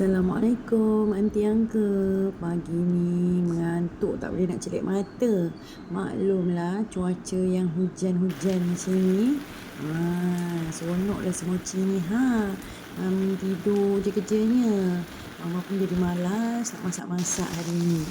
Assalamualaikum Aunty Uncle. Pagi ni mengantuk tak boleh nak celik mata. Maklumlah cuaca yang hujan-hujan macam ni. Seronoklah si Mochi ni tidur je kerjanya. Mama pun jadi malas nak masak-masak hari ni.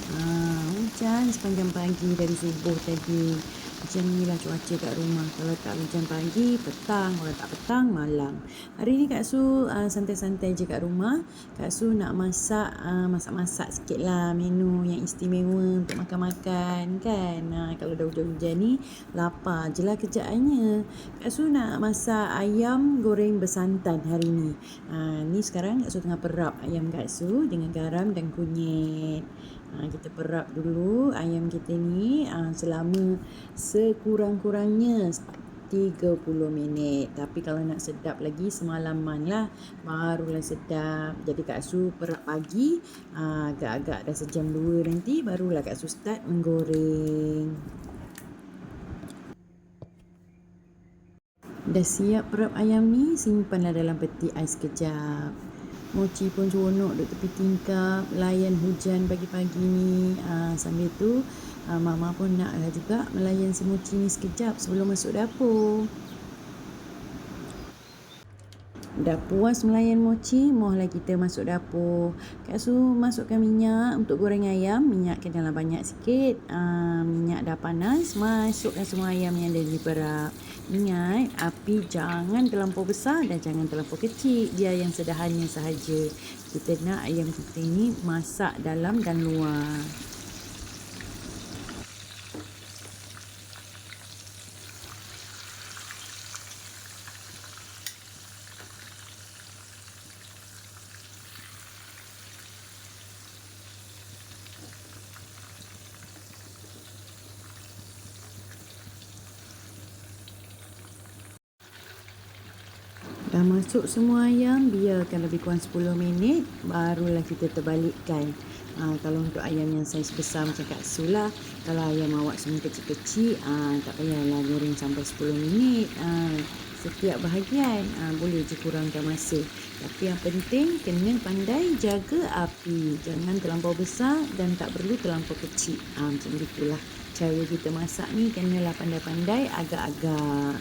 Hujan sepanjang pagi dari subuh tadi. Macam ni lah cuaca kat rumah. Kalau tak hujan pagi, petang. Kalau tak petang, malam. Hari ni Kak Su santai-santai je kat rumah. Kak Su nak masak-masak sikit lah menu yang istimewa untuk makan-makan kan. Kalau dah hujan-hujan ni, lapar je lah kerjaannya. Kak Su nak masak ayam goreng bersantan hari ni. Ni sekarang Kak Su tengah perap ayam Kak Su dengan garam dan kunyit. Kita perap dulu ayam kita ni selama sekurang-kurangnya 30 minit. Tapi kalau nak sedap lagi semalaman lah barulah sedap. Jadi Kak Su perap pagi, agak-agak dah sejam 2 nanti barulah Kak Su start menggoreng. Dah siap perap ayam ni, simpanlah dalam peti ais kejap. Mochi pun seronok duduk tepi tingkap layan hujan pagi-pagi ni. Sambil tu Mama pun naklah juga melayan si Mochi ni sekejap sebelum masuk dapur. Dah puas melayan Mochi, mohlah kita masuk dapur. Kak Su masukkan minyak untuk goreng ayam. Minyak kenalah banyak sikit. Minyak dah panas, masukkan semua ayam yang dah diperap. Ingat, api jangan terlampau besar dan jangan terlampau kecil. Dia yang sederhana sahaja. Kita nak ayam kita ni masak dalam dan luar. Dah masuk semua ayam, biarkan lebih kurang 10 minit, barulah kita terbalikkan. Kalau untuk ayam yang saiz besar macam Kak Su lah, kalau ayam awak semua kecil-kecil, tak payahlah goreng sampai 10 minit. Setiap bahagian boleh je kurangkan masa. Tapi yang penting kena pandai jaga api. Jangan terlampau besar dan tak perlu terlampau kecil. Macam itulah cara kita masak ni, kenalah pandai-pandai agak-agak.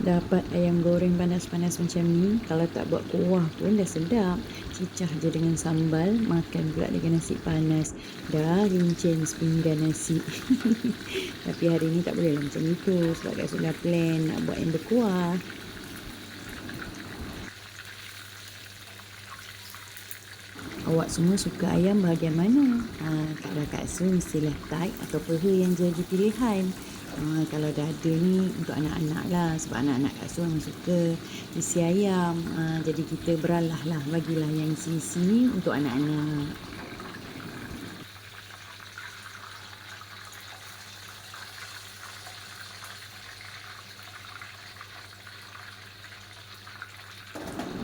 Dapat ayam goreng panas-panas macam ni, kalau tak buat kuah pun dah sedap. Cicah je dengan sambal, makan pula dengan nasi panas. Dah rincin sepinggan nasi. Tapi hari ni tak boleh lah macam itu sebab Kak sudah plan nak buat yang berkuah. Awak semua suka ayam bahagian mana? Kalau Kak Su mestilah thigh atau paha yang jadi pilihan. Kalau dah ada ni untuk anak-anak lah, sebab anak-anak Kak Su memang suka isi ayam. Jadi kita beralah lah, bagilah yang isi-isi ni untuk anak-anak.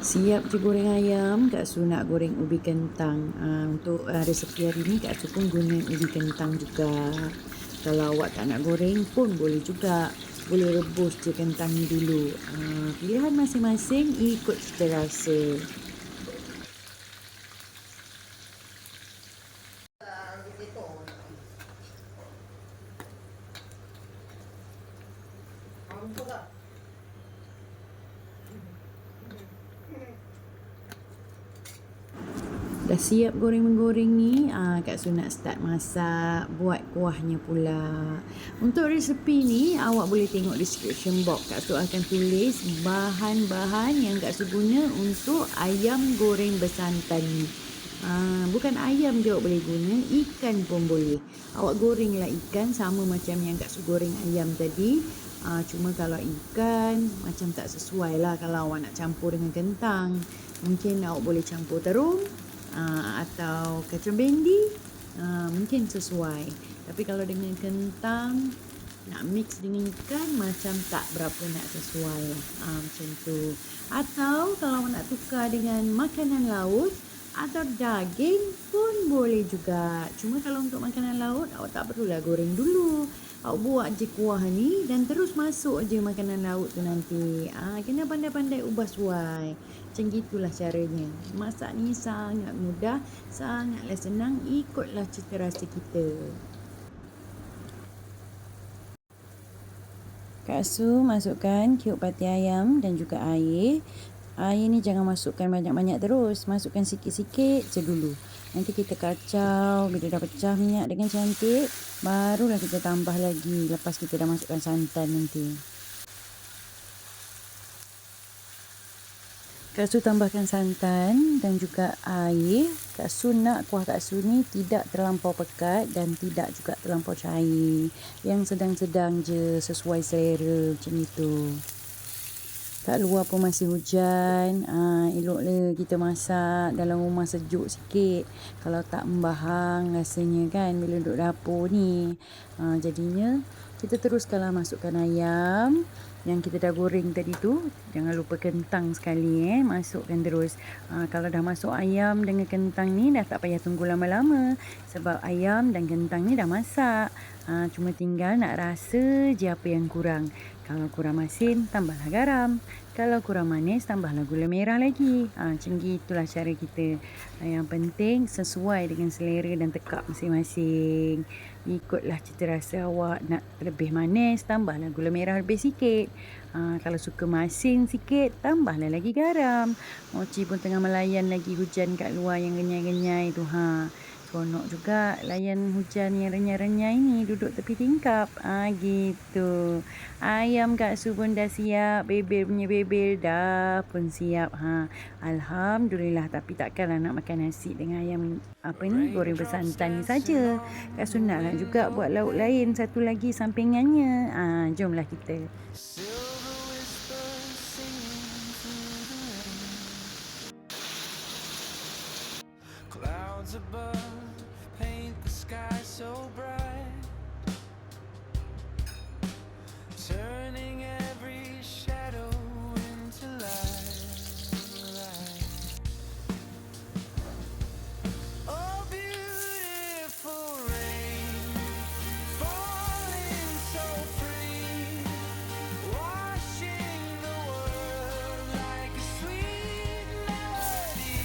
Siap je goreng ayam. Kak Su nak goreng ubi kentang. Untuk resepi hari ni Kak Su pun guna ubi kentang juga. Kalau awak tak nak goreng pun boleh juga. Boleh rebus je kentang ni dulu. Pilihan masing-masing ikut cita rasa. Dah siap goreng-menggoreng ni, Kak Su nak start masak, buat kuahnya pula. Untuk resepi ni, awak boleh tengok description box. Kak Su akan tulis bahan-bahan yang Kak Su guna untuk ayam goreng bersantan ni. Bukan ayam je awak boleh guna, ikan pun boleh. Awak gorenglah ikan sama macam yang Kak Su goreng ayam tadi. Cuma kalau ikan macam tak sesuai lah kalau awak nak campur dengan kentang. Mungkin awak boleh campur terung, atau kacang bendi, mungkin sesuai. Tapi kalau dengan kentang nak mix dengan ikan macam tak berapa nak sesuai lah. Macam tu. Atau kalau nak tukar dengan makanan laut atau daging pun boleh juga. Cuma kalau untuk makanan laut awak tak perlulah goreng dulu. Awak buat je kuah ni dan terus masuk je makanan laut tu nanti. Kena pandai-pandai ubah suai. Macam gitulah caranya. Masak ni sangat mudah, sangatlah senang. Ikutlah cita rasa kita. Kak Su masukkan cube pati ayam dan juga air. Air ni jangan masukkan banyak-banyak terus. Masukkan sikit-sikit je dulu. Nanti kita kacau. Bila dah pecah minyak dengan cantik, barulah kita tambah lagi lepas kita dah masukkan santan nanti. Kak Su tambahkan santan dan juga air. Kak Su nak kuah Kak Su ni tidak terlampau pekat dan tidak juga terlampau cair. Yang sedang-sedang je, sesuai selera macam itu. Kat luar pun masih hujan. Eloklah kita masak dalam rumah sejuk sikit. Kalau tak membahang rasanya kan bila duduk dapur ni. Jadinya kita teruskanlah masukkan ayam yang kita dah goreng tadi tu. Jangan lupa kentang sekali masukkan terus. Kalau dah masuk ayam dengan kentang ni dah tak payah tunggu lama-lama. Sebab ayam dan kentang ni dah masak. Cuma tinggal nak rasa je apa yang kurang. Kalau kurang masin, tambahlah garam. Kalau kurang manis, tambahlah gula merah lagi. Macam gitulah cara kita. Yang penting sesuai dengan selera dan tekak masing-masing. Ikutlah cita rasa awak. Nak lebih manis, tambahlah gula merah lebih sikit. Kalau suka masin sikit, tambahlah lagi garam. Mochi pun tengah melayan lagi hujan kat luar yang renyai-renyai tu. Seronok juga layan hujan yang renyai-renyai ni duduk tepi tingkap. Gitu. Ayam Kak Su pun dah siap. Bebel punya bebel dah pun siap. Alhamdulillah. Tapi takkanlah nak makan nasi dengan ayam goreng bersantan ni saja. Kak Su naklah juga buat lauk lain satu lagi sampingannya. Jomlah kita. Clouds above paint the sky so bright, turning every shadow into light. Oh, beautiful rain, falling so free, washing the world like a sweet melody.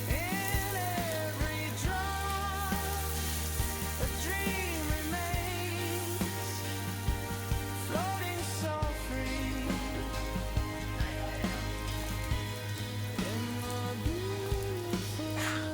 In every drop, a dream remains, floating so free in the beautiful rain.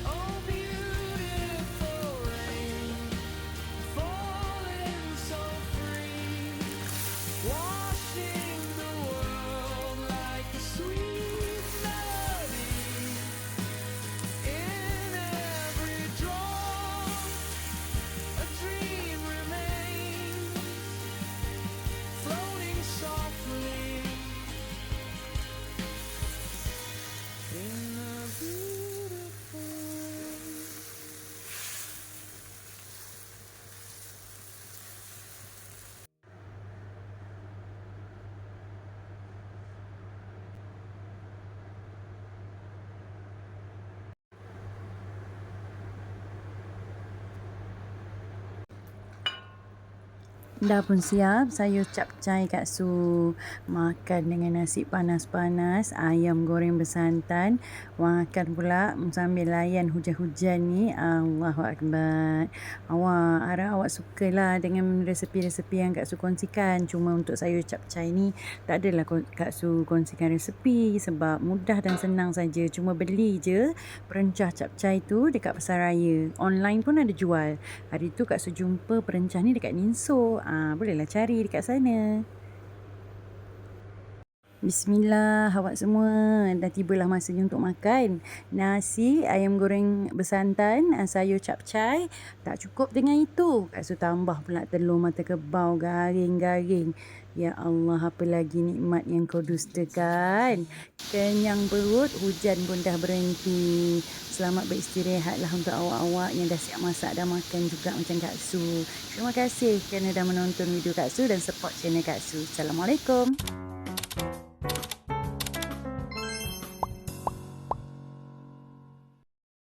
Oh, beautiful rain, falling Dah pun siap sayur capcay Kak Su. Makan dengan nasi panas-panas, ayam goreng bersantan. Makan pula sambil layan hujan-hujan ni. Allahu Akbar. Harap awak sukalah dengan resepi-resepi yang Kak Su kongsikan. Cuma untuk sayur capcay ni tak adalah Kak Su kongsikan resepi sebab mudah dan senang saja. Cuma beli je perencah capcay tu dekat Pasaraya. Online pun ada jual. Hari tu Kak Su jumpa perencah ni dekat Ninso. Bolehlah cari dekat sana. Bismillah awak semua. Dah tibalah masanya untuk makan. Nasi, ayam goreng bersantan, sayur capcay. Tak cukup dengan itu. Kak Su tambah pula telur mata kebau garing-garing. Ya Allah, apa lagi nikmat yang kau dustakan. Kenyang perut, hujan pun dah berhenti. Selamat beristirahatlah untuk awak-awak yang dah siap masak dan makan juga macam Kak Su. Terima kasih kerana dah menonton video Kak Su dan support channel Kak Su. Assalamualaikum.